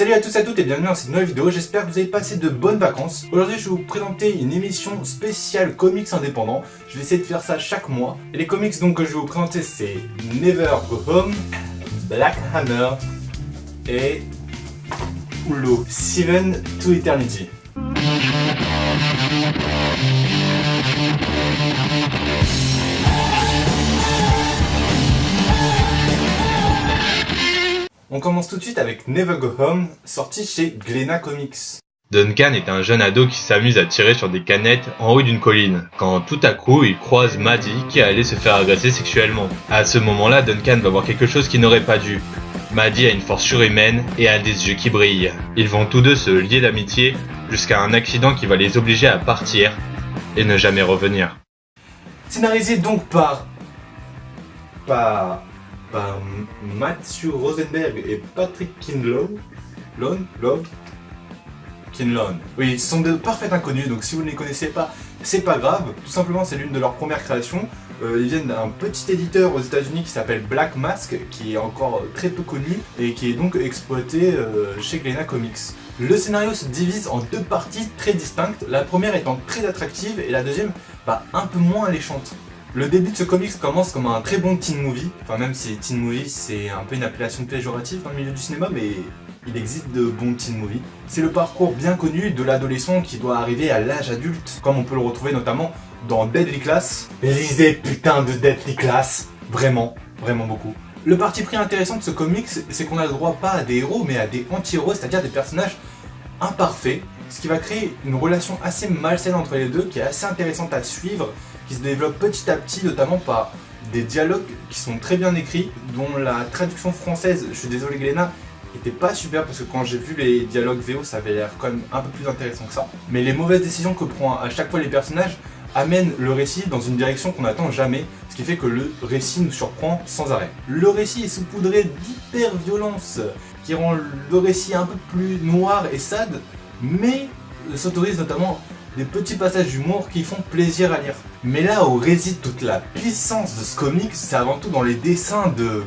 Salut à tous et à toutes et bienvenue dans cette nouvelle vidéo, j'espère que vous avez passé de bonnes vacances. Aujourd'hui je vais vous présenter une émission spéciale comics indépendants. Je vais essayer de faire ça chaque mois. Et les comics donc que je vais vous présenter c'est Never Go Home, Black Hammer et Hulu, Seven to Eternity. On commence tout de suite avec Never Go Home, sorti chez Glénat Comics. Duncan est un jeune ado qui s'amuse à tirer sur des canettes en haut d'une colline, quand tout à coup il croise Maddie qui allait se faire agresser sexuellement. À ce moment-là, Duncan va voir quelque chose qu'il n'aurait pas dû. Maddie a une force surhumaine et a des yeux qui brillent. Ils vont tous deux se lier d'amitié jusqu'à un accident qui va les obliger à partir et ne jamais revenir. Scénarisé donc par Matthew Rosenberg et Patrick Kinlaw. Kinlaw. Oui, ce sont de parfaits inconnus, donc si vous ne les connaissez pas, c'est pas grave. Tout simplement, c'est l'une de leurs premières créations. Ils viennent d'un petit éditeur aux États-Unis qui s'appelle Black Mask, qui est encore très peu connu et qui est donc exploité chez Glénat Comics. Le scénario se divise en deux parties très distinctes, la première étant très attractive et la deuxième un peu moins alléchante. Le début de ce comics commence comme un très bon teen movie, enfin même si teen movie c'est un peu une appellation péjorative dans le milieu du cinéma, mais il existe de bons teen movies. C'est le parcours bien connu de l'adolescent qui doit arriver à l'âge adulte, comme on peut le retrouver notamment dans Deadly Class. Lisez putain de Deadly Class, vraiment beaucoup. Le parti pris intéressant de ce comics, c'est qu'on a le droit pas à des héros mais à des anti-héros, c'est-à-dire des personnages imparfaits, ce qui va créer une relation assez malsaine entre les deux qui est assez intéressante à suivre, qui se développe petit à petit, notamment par des dialogues qui sont très bien écrits, dont la traduction française, je suis désolé Glénat, était pas super parce que quand j'ai vu les dialogues VO ça avait l'air quand même un peu plus intéressant que ça. Mais les mauvaises décisions que prend à chaque fois les personnages amènent le récit dans une direction qu'on n'attend jamais, ce qui fait que le récit nous surprend sans arrêt. Le récit est saupoudré d'hyper-violence qui rend le récit un peu plus noir et sad, mais s'autorise notamment des petits passages d'humour qui font plaisir à lire. Mais là où réside toute la puissance de ce comic, c'est avant tout dans les dessins de...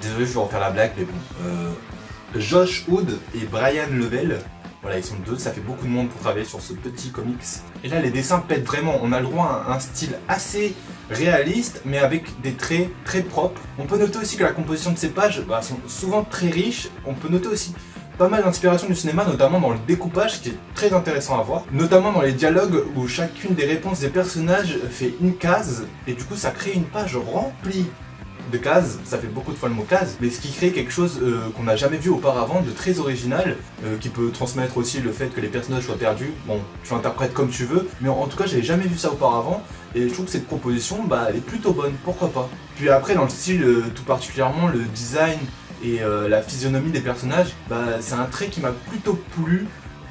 Désolé, je vais refaire la blague, mais bon. Josh Hood et Brian Level. Voilà, ils sont deux, ça fait beaucoup de monde pour travailler sur ce petit comics. Et là, les dessins pètent vraiment. On a le droit à un style assez réaliste, mais avec des traits très propres. On peut noter aussi que la composition de ces pages sont souvent très riches. On peut noter aussi pas mal d'inspiration du cinéma, notamment dans le découpage qui est très intéressant à voir, notamment dans les dialogues où chacune des réponses des personnages fait une case et du coup ça crée une page remplie de cases, ça fait beaucoup de fois le mot case, mais ce qui crée quelque chose qu'on n'a jamais vu auparavant, de très original, qui peut transmettre aussi le fait que les personnages soient perdus. Bon, tu l'interprètes comme tu veux, mais en tout cas j'avais jamais vu ça auparavant et je trouve que cette proposition elle est plutôt bonne, pourquoi pas. Puis après dans le style, tout particulièrement le design et la physionomie des personnages, c'est un trait qui m'a plutôt plu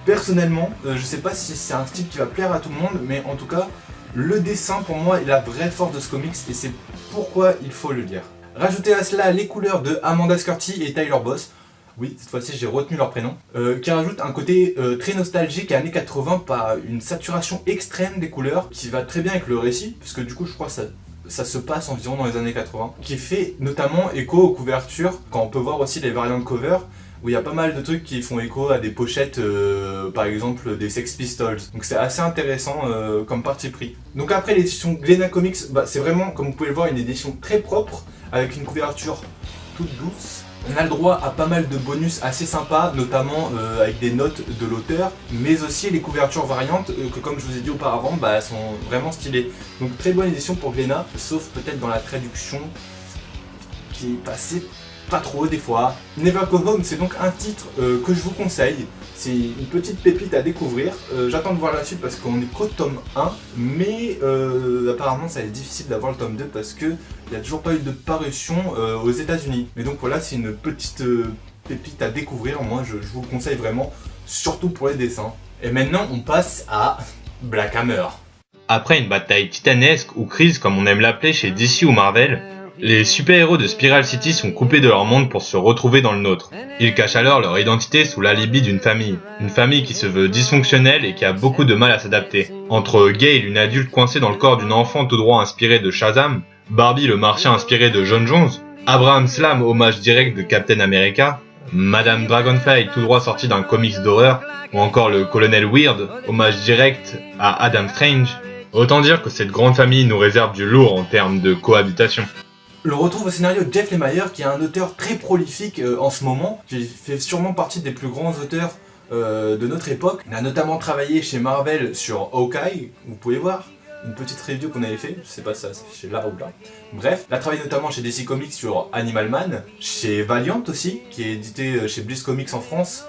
personnellement. Je sais pas si c'est un style qui va plaire à tout le monde, mais en tout cas le dessin pour moi est la vraie force de ce comics et c'est pourquoi il faut le lire. Rajoutez à cela les couleurs de Amanda Scurti et Tyler Boss, oui cette fois-ci j'ai retenu leur prénom, qui rajoutent un côté très nostalgique à années 80 par une saturation extrême des couleurs qui va très bien avec le récit, parce que du coup je crois que ça se passe environ dans les années 80, qui fait notamment écho aux couvertures, quand on peut voir aussi les variantes cover, où il y a pas mal de trucs qui font écho à des pochettes, par exemple des Sex Pistols. Donc c'est assez intéressant comme parti pris. Donc après l'édition Glénat Comics, c'est vraiment, comme vous pouvez le voir, une édition très propre, avec une couverture toute douce. On a le droit à pas mal de bonus assez sympas, notamment avec des notes de l'auteur, mais aussi les couvertures variantes que comme je vous ai dit auparavant, sont vraiment stylées. Donc très bonne édition pour Glénat, sauf peut-être dans la traduction qui est passée pas trop des fois. Never Go Home, c'est donc un titre que je vous conseille. C'est une petite pépite à découvrir. J'attends de voir la suite parce qu'on est qu'au tome 1, mais apparemment ça va être difficile d'avoir le tome 2 parce que il n'y a toujours pas eu de parution aux États-Unis. Mais donc voilà, c'est une petite pépite à découvrir. Moi je vous le conseille vraiment, surtout pour les dessins. Et maintenant on passe à Black Hammer. Après une bataille titanesque ou crise comme on aime l'appeler chez DC ou Marvel, les super-héros de Spiral City sont coupés de leur monde pour se retrouver dans le nôtre. Ils cachent alors leur identité sous l'alibi d'une famille. Une famille qui se veut dysfonctionnelle et qui a beaucoup de mal à s'adapter. Entre Gale, une adulte coincée dans le corps d'une enfant tout droit inspirée de Shazam, Barbie le martien inspiré de John Jones, Abraham Slam, hommage direct de Captain America, Madame Dragonfly tout droit sortie d'un comics d'horreur, ou encore le Colonel Weird, hommage direct à Adam Strange. Autant dire que cette grande famille nous réserve du lourd en termes de cohabitation. On retrouve au scénario Jeff Lemire, qui est un auteur très prolifique en ce moment, qui fait sûrement partie des plus grands auteurs de notre époque. Il a notamment travaillé chez Marvel sur Hawkeye, vous pouvez voir, une petite review qu'on avait fait, je sais pas si ça s'affiche là ou là. Bref, il a travaillé notamment chez DC Comics sur Animal Man, chez Valiant aussi, qui est édité chez Bliss Comics en France,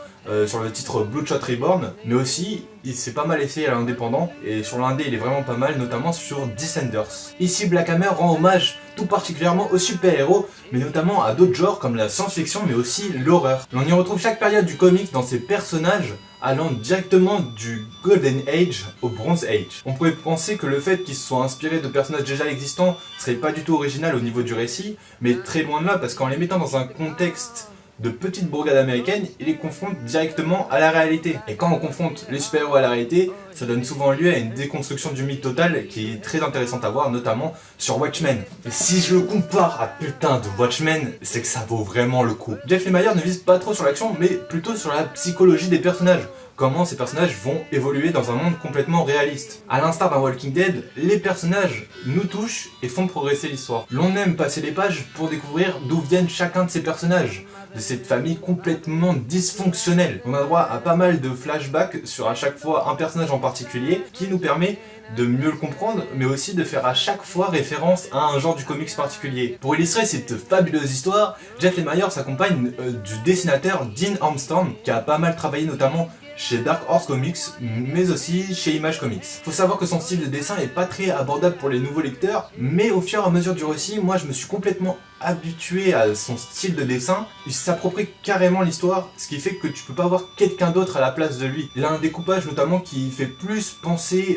sur le titre Bloodshot Reborn, mais aussi il s'est pas mal essayé à l'indépendant, et sur l'indé il est vraiment pas mal, notamment sur Descenders. Ici Black Hammer rend hommage tout particulièrement aux super-héros, mais notamment à d'autres genres comme la science-fiction mais aussi l'horreur. On y retrouve chaque période du comics dans ses personnages, allant directement du Golden Age au Bronze Age. On pourrait penser que le fait qu'ils se soient inspirés de personnages déjà existants serait pas du tout original au niveau du récit, mais très loin de là, parce qu'en les mettant dans un contexte de petites bourgades américaines, ils les confrontent directement à la réalité. Et quand on confronte les super-héros à la réalité, ça donne souvent lieu à une déconstruction du mythe total qui est très intéressante à voir, notamment sur Watchmen. Et si je le compare à putain de Watchmen, c'est que ça vaut vraiment le coup. Jeff Lemire ne vise pas trop sur l'action, mais plutôt sur la psychologie des personnages. Comment ces personnages vont évoluer dans un monde complètement réaliste. A l'instar d'un Walking Dead, les personnages nous touchent et font progresser l'histoire. L'on aime passer les pages pour découvrir d'où viennent chacun de ces personnages, de cette famille complètement dysfonctionnelle. On a droit à pas mal de flashbacks sur à chaque fois un personnage en particulier qui nous permet de mieux le comprendre, mais aussi de faire à chaque fois référence à un genre du comics particulier. Pour illustrer cette fabuleuse histoire, Jeff Lemire s'accompagne du dessinateur Dean Armstrong, qui a pas mal travaillé notamment chez Dark Horse Comics, mais aussi chez Image Comics. Faut savoir que son style de dessin est pas très abordable pour les nouveaux lecteurs, mais au fur et à mesure du récit, moi je me suis complètement habitué à son style de dessin. Il s'approprie carrément l'histoire, ce qui fait que tu peux pas avoir quelqu'un d'autre à la place de lui. Il a un découpage notamment qui fait plus penser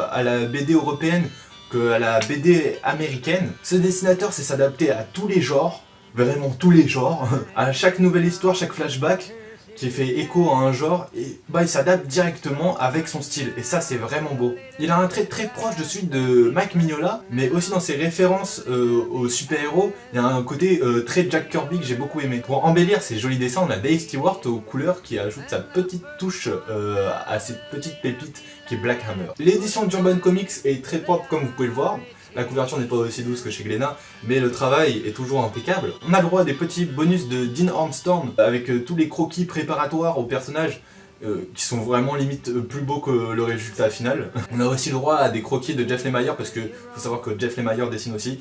à la BD européenne qu'à la BD américaine. Ce dessinateur sait s'adapter à tous les genres, vraiment tous les genres, à chaque nouvelle histoire, chaque flashback, qui fait écho à un genre, et bah il s'adapte directement avec son style, et ça c'est vraiment beau. Il a un trait très proche de celui de Mike Mignola, mais aussi dans ses références aux super-héros, il y a un côté très Jack Kirby que j'ai beaucoup aimé. Pour embellir ces jolis dessins, on a Dave Stewart aux couleurs qui ajoute sa petite touche à cette petite pépite qui est Black Hammer. L'édition d'Urban Comics est très propre comme vous pouvez le voir. La couverture n'est pas aussi douce que chez Glénat, mais le travail est toujours impeccable. On a le droit à des petits bonus de Dean Armstrong avec tous les croquis préparatoires aux personnages qui sont vraiment limite plus beaux que le résultat final. On a aussi le droit à des croquis de Jeff Lemire parce que faut savoir que Jeff Lemire dessine aussi.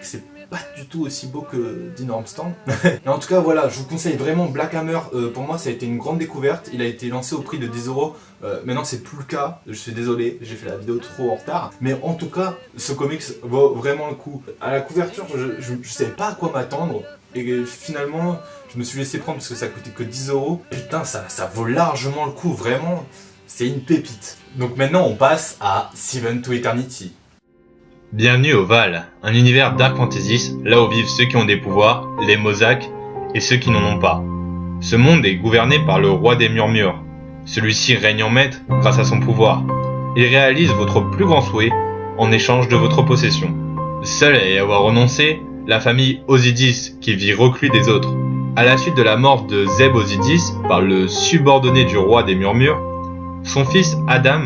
C'est pas du tout aussi beau que Dean Armstrong. Et en tout cas voilà, je vous conseille vraiment Black Hammer. Pour moi ça a été une grande découverte. Il a été lancé au prix de 10 €. Maintenant c'est plus le cas, je suis désolé, j'ai fait la vidéo trop en retard. Mais en tout cas, ce comics vaut vraiment le coup. À la couverture, je savais pas à quoi m'attendre. Et finalement, je me suis laissé prendre parce que ça coûtait que 10 €. Putain, ça vaut largement le coup, vraiment. C'est une pépite. Donc maintenant on passe à Seven to Eternity. Bienvenue au Val, un univers dark fantasy, là où vivent ceux qui ont des pouvoirs, les Mosaics, et ceux qui n'en ont pas. Ce monde est gouverné par le roi des murmures. Celui-ci règne en maître grâce à son pouvoir. Il réalise votre plus grand souhait en échange de votre possession. Seul à y avoir renoncé, la famille Osidis qui vit reclus des autres. À la suite de la mort de Zeb Osidis par le subordonné du roi des murmures, son fils Adam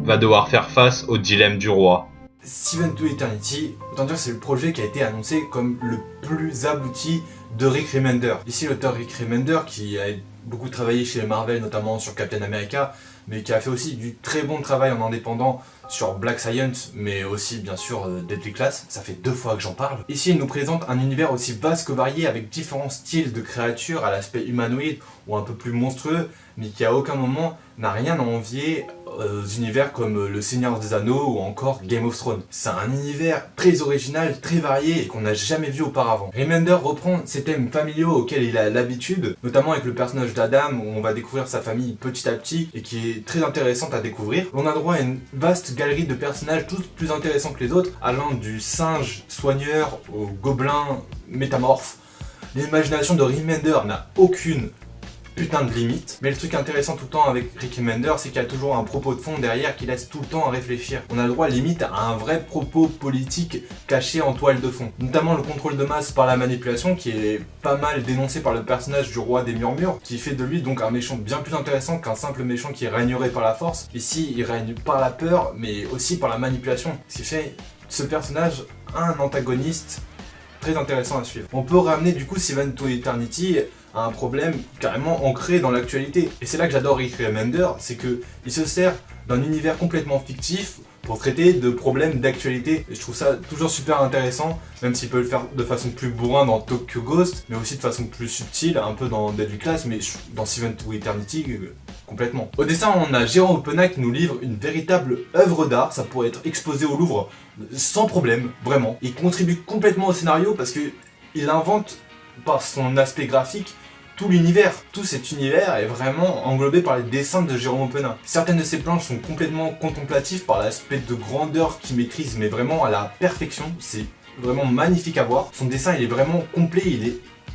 va devoir faire face au dilemme du roi. Seven to Eternity, autant dire que c'est le projet qui a été annoncé comme le plus abouti de Rick Remender. Ici l'auteur Rick Remender qui a beaucoup travaillé chez Marvel, notamment sur Captain America, mais qui a fait aussi du très bon travail en indépendant sur Black Science, mais aussi bien sûr Deadly Class, ça fait 2 fois que j'en parle. Ici il nous présente un univers aussi vaste que varié avec différents styles de créatures à l'aspect humanoïde ou un peu plus monstrueux, mais qui à aucun moment n'a rien à envier aux univers comme Le Seigneur des Anneaux ou encore Game of Thrones. C'est un univers très original, très varié et qu'on n'a jamais vu auparavant. Remender reprend ces thèmes familiaux auxquels il a l'habitude, notamment avec le personnage d'Adam où on va découvrir sa famille petit à petit et qui est très intéressante à découvrir. On a droit à une vaste galerie de personnages tous plus intéressants que les autres, allant du singe soigneur au gobelin métamorphe. L'imagination de Remender n'a aucune putain de limite. Mais le truc intéressant tout le temps avec Rick Remender, c'est qu'il y a toujours un propos de fond derrière qui laisse tout le temps à réfléchir. On a le droit limite à un vrai propos politique caché en toile de fond. Notamment le contrôle de masse par la manipulation, qui est pas mal dénoncé par le personnage du roi des murmures, qui fait de lui donc un méchant bien plus intéressant qu'un simple méchant qui régnerait par la force. Ici, il règne par la peur, mais aussi par la manipulation, ce qui fait ce personnage un antagoniste très intéressant à suivre. On peut ramener du coup Seven to Eternity à un problème carrément ancré dans l'actualité. Et c'est là que j'adore Rick Remender, c'est que il se sert d'un univers complètement fictif pour traiter de problèmes d'actualité. Et je trouve ça toujours super intéressant, même s'il peut le faire de façon plus bourrin dans Tokyo Ghost, mais aussi de façon plus subtile, un peu dans Deadly Class, mais dans Seven to Eternity, complètement. Au dessin, on a Jérôme Openac qui nous livre une véritable œuvre d'art, ça pourrait être exposé au Louvre sans problème, vraiment. Il contribue complètement au scénario parce que il invente par son aspect graphique tout l'univers. Tout cet univers est vraiment englobé par les dessins de Jérôme Openac. Certaines de ses planches sont complètement contemplatives par l'aspect de grandeur qu'il maîtrise, mais vraiment à la perfection. C'est vraiment magnifique à voir. Son dessin, il est vraiment complet,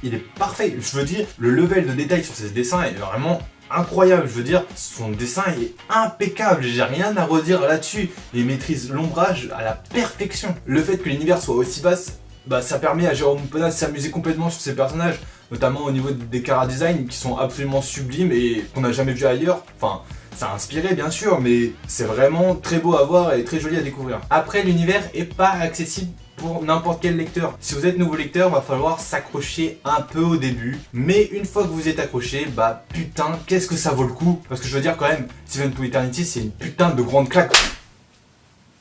il est parfait. Je veux dire, le level de détail sur ses dessins est vraiment incroyable. Je veux dire, son dessin est impeccable, j'ai rien à redire là-dessus. Il maîtrise l'ombrage à la perfection. Le fait que l'univers soit aussi vaste, bah, ça permet à Jérôme Openac de s'amuser complètement sur ses personnages, notamment au niveau des chara-design qui sont absolument sublimes et qu'on n'a jamais vu ailleurs. Enfin, ça a inspiré bien sûr, mais c'est vraiment très beau à voir et très joli à découvrir. Après, l'univers est pas accessible pour n'importe quel lecteur. Si vous êtes nouveau lecteur, va falloir s'accrocher un peu au début, mais une fois que vous êtes accroché, bah putain, qu'est-ce que ça vaut le coup. Parce que je veux dire quand même, Seven to Eternity, c'est une putain de grande claque.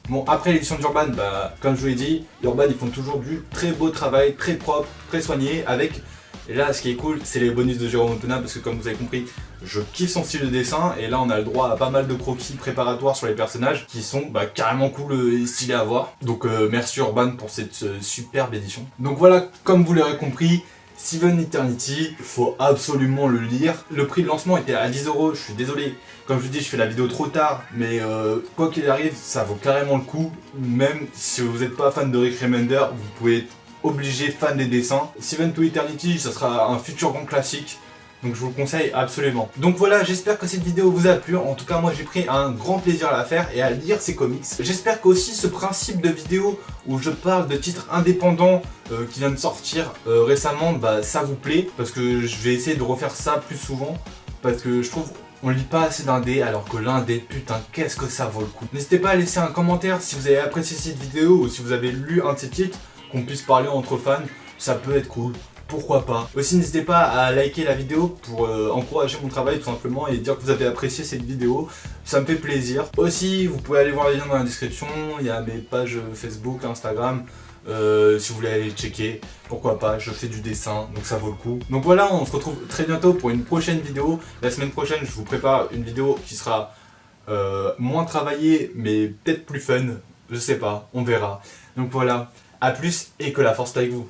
Bon, après l'édition d'Urban, bah, comme je vous l'ai dit, Urban ils font toujours du très beau travail, très propre, très soigné, avec... Et là, ce qui est cool, c'est les bonus de Jérôme Openac, parce que comme vous avez compris, je kiffe son style de dessin, et là on a le droit à pas mal de croquis préparatoires sur les personnages, qui sont bah, carrément cool et stylés à voir. Donc merci Urban pour cette superbe édition. Donc voilà, comme vous l'aurez compris, Seven Eternity, faut absolument le lire. Le prix de lancement était à 10 €, je suis désolé. Comme je vous dis, je fais la vidéo trop tard, mais quoi qu'il arrive, ça vaut carrément le coup. Même si vous n'êtes pas fan de Rick Remender, vous pouvez être obligé fan des dessins. Seven to Eternity, ça sera un futur grand classique. Donc je vous le conseille absolument. Donc voilà, j'espère que cette vidéo vous a plu. En tout cas, moi j'ai pris un grand plaisir à la faire et à lire ces comics. J'espère qu'aussi ce principe de vidéo où je parle de titres indépendants qui viennent de sortir récemment, bah ça vous plaît. Parce que je vais essayer de refaire ça plus souvent. Parce que je trouve on lit pas assez d'indé, alors que l'indé, putain, qu'est-ce que ça vaut le coup. N'hésitez pas à laisser un commentaire si vous avez apprécié cette vidéo ou si vous avez lu un de ces titres, qu'on puisse parler entre fans, ça peut être cool. Pourquoi pas. Aussi n'hésitez pas à liker la vidéo pour encourager mon travail tout simplement et dire que vous avez apprécié cette vidéo, ça me fait plaisir. Aussi vous pouvez aller voir les liens dans la description, il y a mes pages Facebook, Instagram, si vous voulez aller checker, pourquoi pas, je fais du dessin donc ça vaut le coup. Donc voilà, on se retrouve très bientôt pour une prochaine vidéo. La semaine prochaine je vous prépare une vidéo qui sera moins travaillée mais peut-être plus fun, je sais pas, on verra. Donc voilà, à plus et que la force soit avec vous.